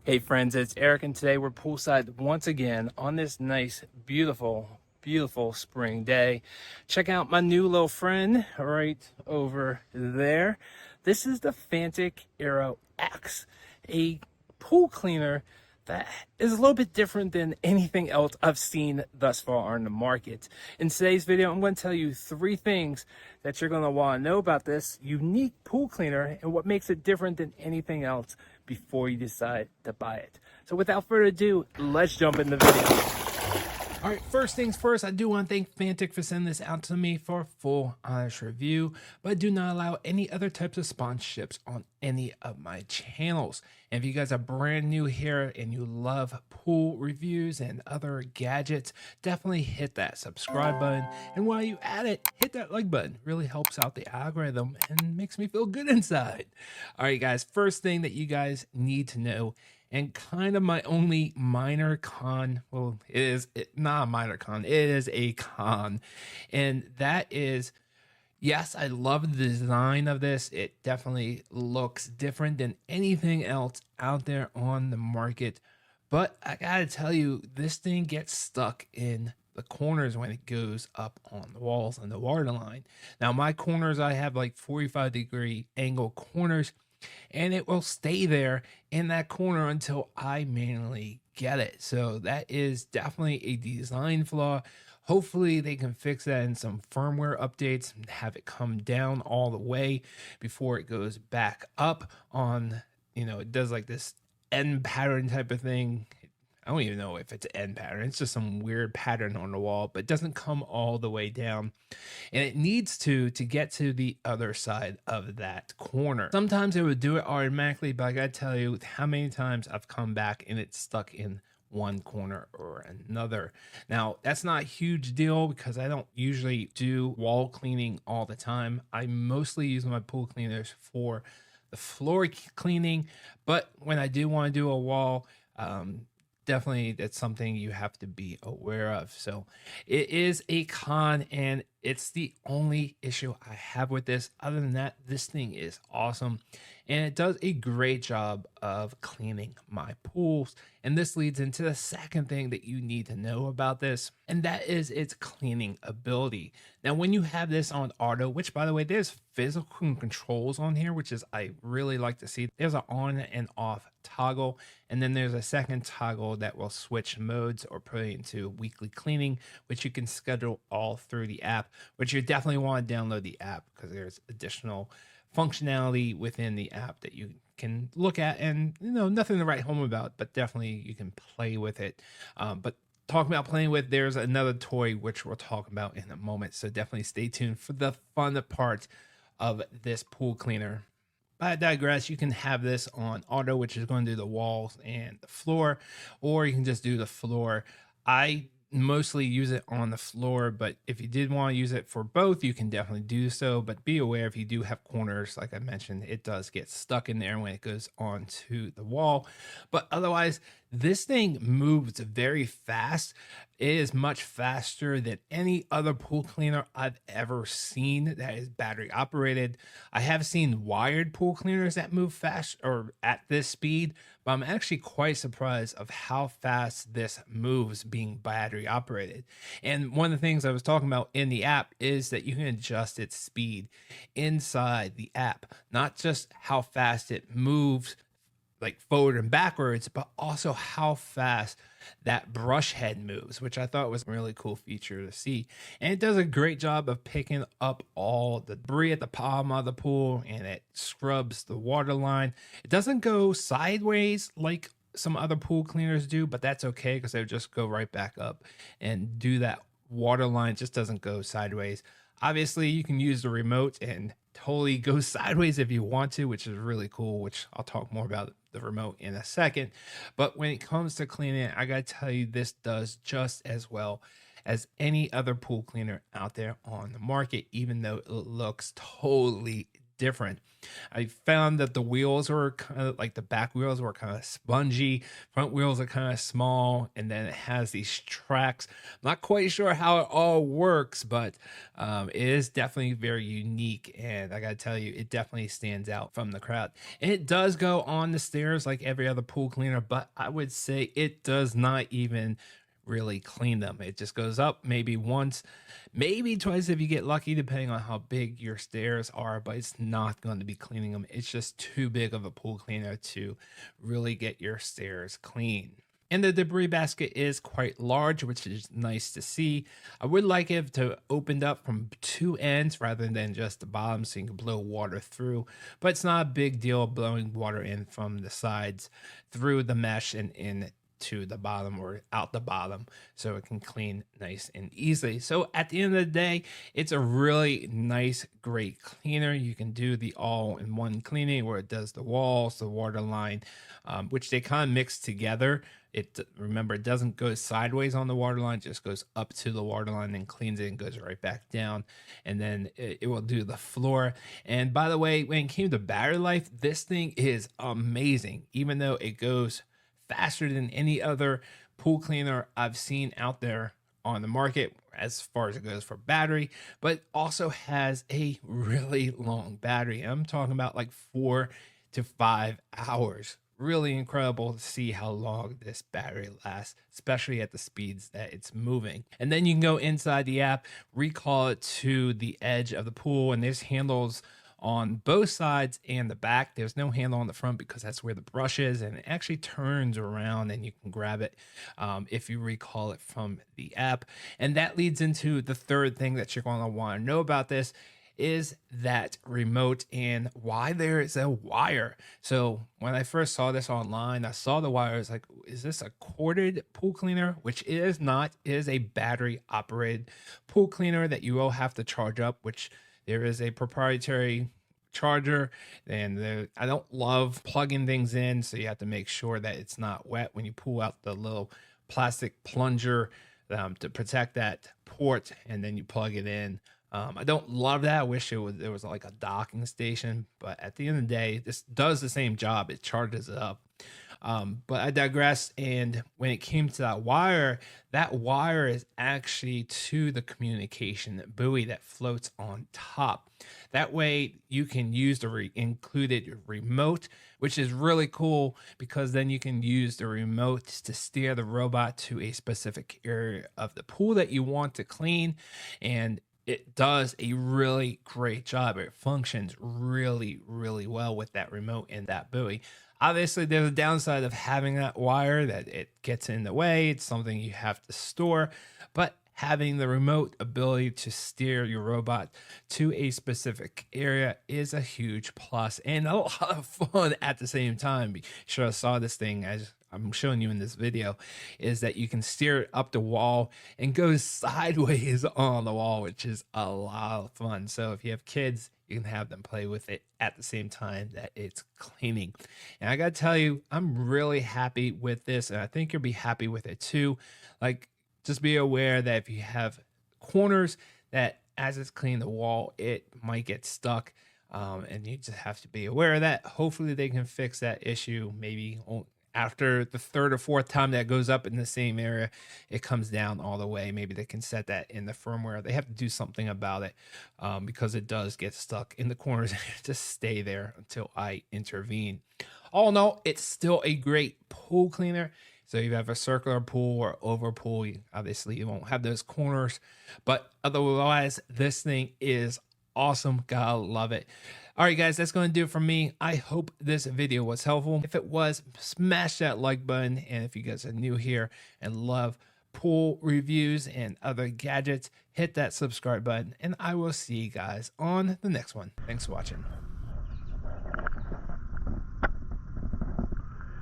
Hey friends, it's Eric, and today we're poolside once again on this nice, beautiful spring day. Check out my new little friend right over there. This is the Fanttik Aero X, a pool cleaner that is a little bit different than anything else I've seen thus far on the market. In today's video, I'm going to tell you 3 things that you're going to want to know about this unique pool cleaner and what makes it different than anything else before you decide to buy it. So without further ado, let's jump in the video. All right, first things first, I do want to thank Fantic for sending this out to me for a full honest review, but I do not allow any other types of sponsorships on any of my channels. And if you guys are brand new here and you love pool reviews and other gadgets, definitely hit that subscribe button. And while you at it, hit that like button. It really helps out the algorithm and makes me feel good inside. All right, guys, first thing that you guys need to know, and kind of my only minor con, well, it's not a minor con, it is a con, and that is, yes, I love the design of this. It definitely looks different than anything else out there on the market, but I gotta tell you, this thing gets stuck in the corners when it goes up on the walls and the waterline. Now my corners, I have like 45-degree angle corners, and it will stay there in that corner until I manually get it. So that is definitely a design flaw. Hopefully they can fix that in some firmware updates and have it come down all the way before it goes back up on, it does like this end pattern type of thing. I don't even know if it's an end pattern. It's just some weird pattern on the wall, but it doesn't come all the way down. And it needs to get to the other side of that corner. Sometimes it would do it automatically, but I gotta tell you how many times I've come back and it's stuck in one corner or another. Now, that's not a huge deal because I don't usually do wall cleaning all the time. I mostly use my pool cleaners for the floor cleaning, but when I do want to do a wall, definitely that's something you have to be aware of. So it is a con, and it's the only issue I have with this. Other than that, this thing is awesome, and it does a great job of cleaning my pools. And this leads into the second thing that you need to know about this, and that is its cleaning ability. Now, when you have this on auto, which by the way, there's physical controls on here, which is I really like to see. There's an on and off toggle, and then there's a second toggle that will switch modes or put it into weekly cleaning, which you can schedule all through the app, which you definitely want to download the app because there's additional functionality within the app that you can look at, and nothing to write home about, but definitely you can play with it. But talking about playing with, there's another toy which we'll talk about in a moment, so definitely stay tuned for the fun part of this pool cleaner. But I digress. You can have this on auto, which is going to do the walls and the floor, or you can just do the floor. I mostly use it on the floor, but if you did want to use it for both, you can definitely do so. But be aware, if you do have corners, like I mentioned, it does get stuck in there when it goes onto the wall. But otherwise, this thing moves very fast. It is much faster than any other pool cleaner I've ever seen that is battery operated. I have seen wired pool cleaners that move fast or at this speed, but I'm actually quite surprised of how fast this moves being battery operated. And one of the things I was talking about in the app is that you can adjust its speed inside the app, not just how fast it moves like forward and backwards, but also how fast that brush head moves, which I thought was a really cool feature to see. And it does a great job of picking up all the debris at the bottom of the pool, and it scrubs the water line. It doesn't go sideways like some other pool cleaners do, but that's okay because they just go right back up and do that water line. It just doesn't go sideways. Obviously, you can use the remote and totally go sideways if you want to, which is really cool, which I'll talk more about the remote in a second. But when it comes to cleaning, I gotta tell you, this does just as well as any other pool cleaner out there on the market, even though it looks totally different. I found that the wheels were kind of like the back wheels were kind of spongy, front wheels are kind of small, and then it has these tracks. I'm not quite sure how it all works, but it is definitely very unique, and I gotta tell you, it definitely stands out from the crowd. And it does go on the stairs like every other pool cleaner, but I would say it does not even really clean them. It just goes up maybe once, maybe twice if you get lucky, depending on how big your stairs are, but it's not going to be cleaning them. It's just too big of a pool cleaner to really get your stairs clean. And the debris basket is quite large, which is nice to see. I would like it to opened up from two ends rather than just the bottom so you can blow water through. But it's not a big deal blowing water in from the sides through the mesh and in to the bottom or out the bottom so it can clean nice and easily. So at the end of the day, it's a really nice, great cleaner. You can do the all-in-one cleaning where it does the walls, the water line, which they kind of mix together. Remember, it doesn't go sideways on the water line, it just goes up to the water line and cleans it and goes right back down. And then it will do the floor. And by the way, when it came to battery life, this thing is amazing. Even though it goes faster than any other pool cleaner I've seen out there on the market as far as it goes for battery, but also has a really long battery. I'm talking about like 4 to 5 hours. Really incredible to see how long this battery lasts, especially at the speeds that it's moving. And then you can go inside the app, recall it to the edge of the pool, and there's handles on both sides and the back. There's no handle on the front because that's where the brush is, and it actually turns around and you can grab it if you recall it from the app. And that leads into the third thing that you're going to want to know about this is that remote and why there is a wire. So when I first saw this online, I saw the wire. I was like, is this a corded pool cleaner? Which it is not. It is a battery operated pool cleaner that you will have to charge up, which there is a proprietary charger, and I don't love plugging things in, so you have to make sure that it's not wet when you pull out the little plastic plunger to protect that port, and then you plug it in. I don't love that. I wish there was like a docking station, but at the end of the day, this does the same job. It charges it up. But I digress. And when it came to that wire is actually to the communication buoy that floats on top. That way you can use the included remote, which is really cool because then you can use the remote to steer the robot to a specific area of the pool that you want to clean. And it does a really great job. It functions really, really well with that remote and that buoy. Obviously, there's a downside of having that wire, that it gets in the way. It's something you have to store, but having the remote ability to steer your robot to a specific area is a huge plus and a lot of fun at the same time. Be sure I saw this thing as I'm showing you in this video, is that you can steer it up the wall and go sideways on the wall, which is a lot of fun. So if you have kids, you can have them play with it at the same time that it's cleaning. And I gotta tell you, I'm really happy with this, and I think you'll be happy with it too. Like, just be aware that if you have corners that as it's cleaning the wall, it might get stuck. And you just have to be aware of that. Hopefully they can fix that issue. Maybe after the third or fourth time that goes up in the same area, it comes down all the way. Maybe they can set that in the firmware. They have to do something about it because it does get stuck in the corners and just stay there until I intervene. All in all, it's still a great pool cleaner. So if you have a circular pool or oval pool, obviously you won't have those corners, but otherwise this thing is awesome. Gotta love it. All right, guys, that's going to do it for me. I hope this video was helpful. If it was, smash that like button. And if you guys are new here and love pool reviews and other gadgets, hit that subscribe button. And I will see you guys on the next one. Thanks for watching.